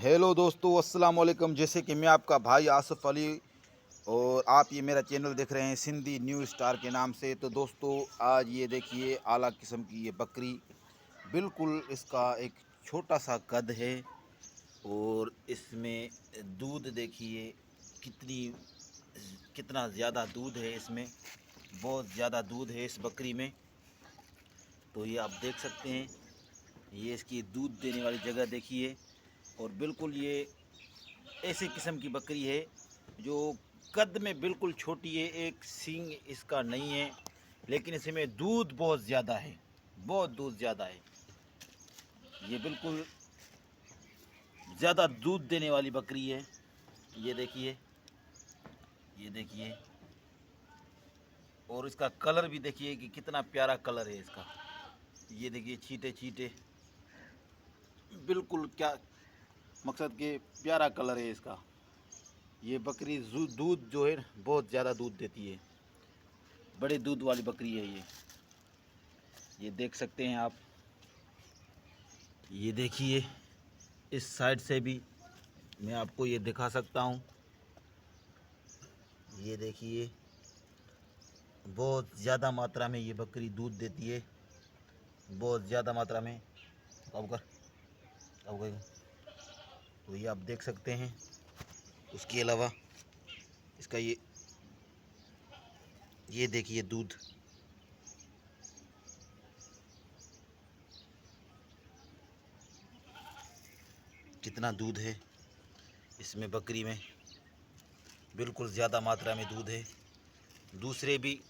Hello दोस्तों, अस्सलाम वालेकुम। जैसे कि मैं आपका भाई आसिफ अली और आप ये मेरा चैनल देख रहे हैं सिंधी न्यू स्टार के नाम से। तो दोस्तों, आज ये देखिए आला किस्म की ये बकरी, बिल्कुल इसका एक छोटा सा कद है और इसमें दूध देखिए कितनी कितना ज़्यादा दूध है इसमें। बहुत ज़्यादा दूध है इस बकरी में। तो ये आप देख सकते हैं, ये इसकी दूध देने वाली जगह देखिए। और बिल्कुल ये ऐसी किस्म की बकरी है जो कद में बिल्कुल छोटी है, एक सींग इसका नहीं है, लेकिन इसमें दूध बहुत ज़्यादा है, बहुत दूध ज़्यादा है। ये बिल्कुल ज़्यादा दूध देने वाली बकरी है। ये देखिए, ये देखिए। और इसका कलर भी देखिए कि कितना प्यारा कलर है इसका। ये देखिए, छींटे छींटे, बिल्कुल क्या मकसद के प्यारा कलर है इसका। ये बकरी दूध जो है बहुत ज़्यादा दूध देती है, बड़े दूध वाली बकरी है ये देख सकते हैं आप। ये देखिए, इस साइड से भी मैं आपको ये दिखा सकता हूँ। ये देखिए, बहुत ज़्यादा मात्रा में ये बकरी दूध देती है, बहुत ज़्यादा मात्रा में। अब गए तो ये आप देख सकते हैं। उसके अलावा इसका ये देखिए दूध, कितना दूध है इसमें बकरी में, बिल्कुल ज़्यादा मात्रा में दूध है। दूसरे भी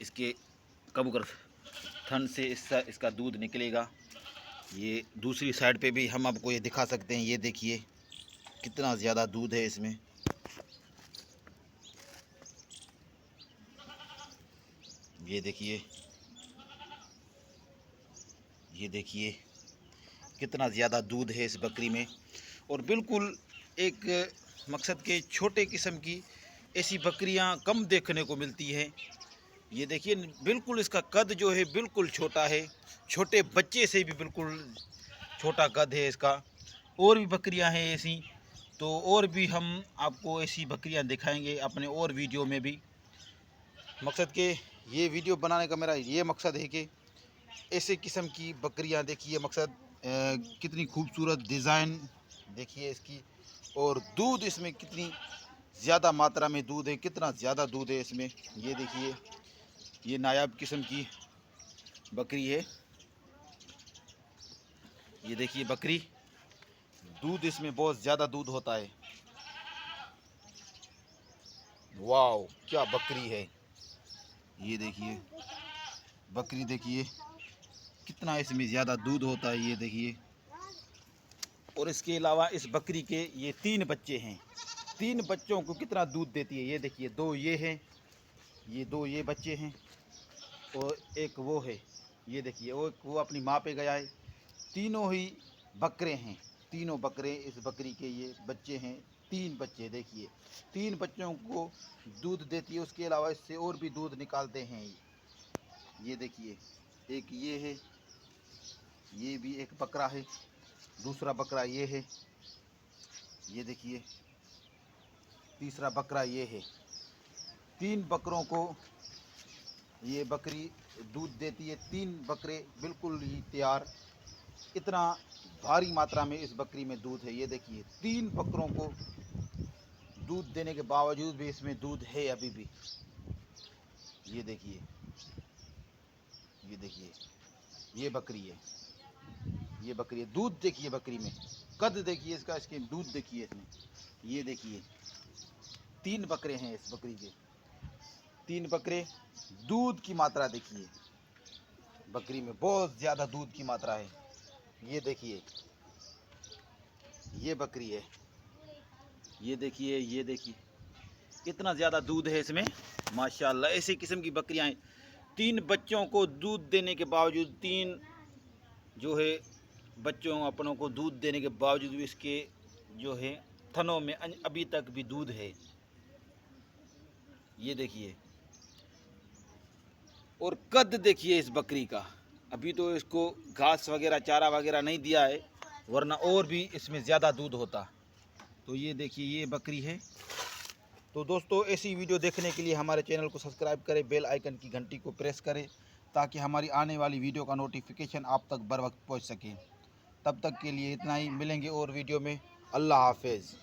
इसके कबूतर थन से इसका दूध निकलेगा। ये दूसरी साइड पे भी हम आपको ये दिखा सकते हैं। ये देखिए कितना ज़्यादा दूध है इसमें। ये देखिए, ये देखिए कितना ज़्यादा दूध है इस बकरी में। और बिल्कुल एक मकसद के छोटे किस्म की ऐसी बकरियां कम देखने को मिलती हैं। ये देखिए, बिल्कुल इसका कद जो है बिल्कुल छोटा है, छोटे बच्चे से भी बिल्कुल छोटा कद है इसका। और भी बकरियां हैं ऐसी, तो और भी हम आपको ऐसी बकरियां दिखाएंगे अपने और वीडियो में भी। मकसद के ये वीडियो बनाने का मेरा ये मकसद है कि ऐसे किस्म की बकरियां देखिए, मकसद कितनी खूबसूरत डिज़ाइन देखिए इसकी। और दूध इसमें कितनी ज़्यादा मात्रा में दूध है, कितना ज़्यादा दूध है इसमें। ये देखिए, ये नायाब किस्म की बकरी है। ये देखिए बकरी, दूध इसमें बहुत ज़्यादा दूध होता है। वाओ, क्या बकरी है। ये देखिए बकरी, देखिए कितना इसमें ज़्यादा दूध होता है। ये देखिए। और इसके अलावा इस बकरी के ये 3 बच्चे हैं। 3 बच्चों को कितना दूध देती है। ये देखिए, 2 ये हैं, ये 2 ये बच्चे हैं और एक वो है। ये देखिए, वो अपनी माँ पे गया है। तीनों ही बकरे हैं, तीनों बकरे इस बकरी के ये बच्चे हैं। 3 बच्चे देखिए, 3 बच्चों को दूध देती है। उसके अलावा इससे और भी दूध निकालते हैं ये देखिए, एक ये है, ये भी एक बकरा है, दूसरा बकरा ये है। ये देखिए, तीसरा बकरा ये है। 3 बकरों को ये बकरी दूध देती है। 3 बकरे बिल्कुल ही तैयार। इतना भारी मात्रा में इस बकरी में दूध है। ये देखिए, 3 बकरों को दूध देने के बावजूद भी इसमें दूध है अभी भी। ये देखिए, ये देखिए, ये बकरी है, ये बकरी है। दूध देखिए बकरी में, कद देखिए इसका, इसके दूध देखिए इसमें। ये देखिए, 3 बकरे हैं इस बकरी के, 3 बकरे। दूध की मात्रा देखिए, बकरी में बहुत ज़्यादा दूध की मात्रा है। ये देखिए, ये बकरी है। ये देखिए, ये देखिए कितना ज़्यादा दूध है इसमें, माशाल्लाह। ऐसी किस्म की बकरियां हैं। 3 बच्चों को दूध देने के बावजूद, 3 जो है बच्चों अपनों को दूध देने के बावजूद भी इसके जो है थनों में अभी तक भी दूध है। ये देखिए, और कद देखिए इस बकरी का। अभी तो इसको घास वगैरह, चारा वगैरह नहीं दिया है, वरना और भी इसमें ज़्यादा दूध होता। तो ये देखिए ये बकरी है। तो दोस्तों ऐसी वीडियो देखने के लिए हमारे चैनल को सब्सक्राइब करें, बेल आइकन की घंटी को प्रेस करें ताकि हमारी आने वाली वीडियो का नोटिफिकेशन आप तक बर वक्त पहुँच सके। तब तक के लिए इतना ही, मिलेंगे और वीडियो में। अल्लाह हाफिज़।